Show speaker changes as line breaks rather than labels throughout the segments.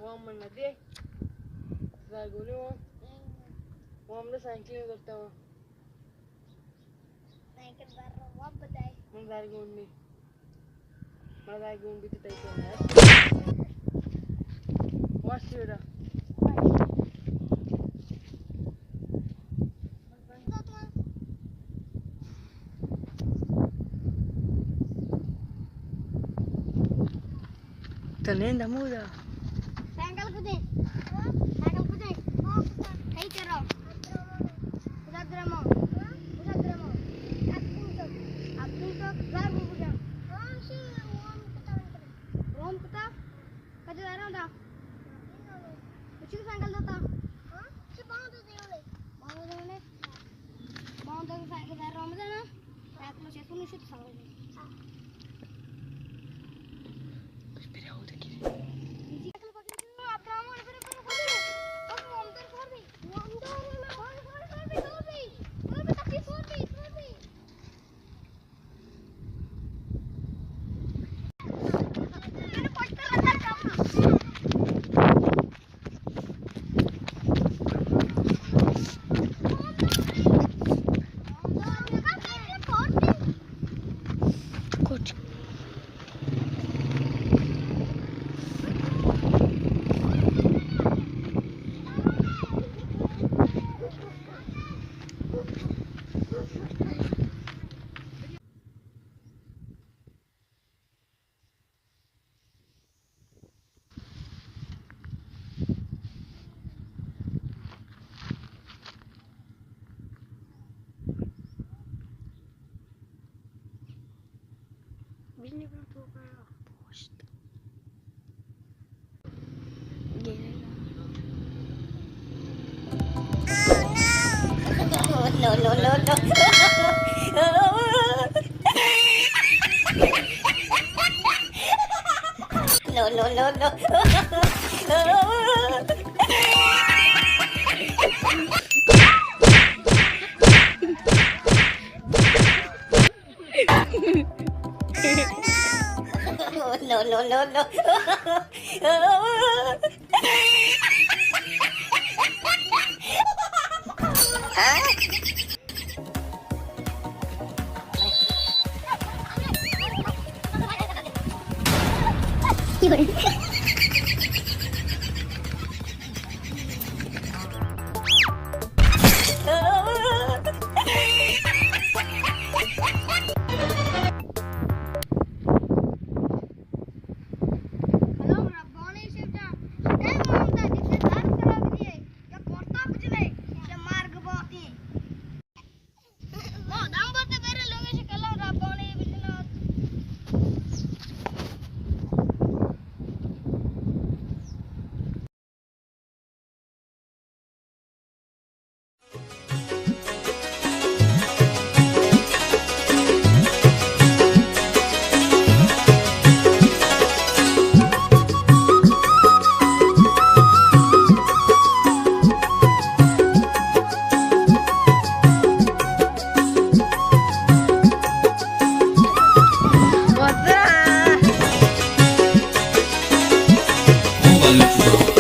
Mom nade. Zagone mom ने cycle में करता हूँ
साइकिल कर रहा हूँ अब बताए
हम जारगोन में मैं जारगोन भी तो तय करना है वाश चुरा तो नहीं दमूदा
साइकिल को दे कहीं कर रहा हूँ उधर ड्रामा अब तुम तो घर में बुझा रोम कुत्ता कद जा रहा था कुछ साइकिल देता से बांध दे साइकिल जा रहा ना साइकिल से सुन शुद्ध cycle Ini belum tuh post. Oh no. No.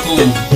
Cool.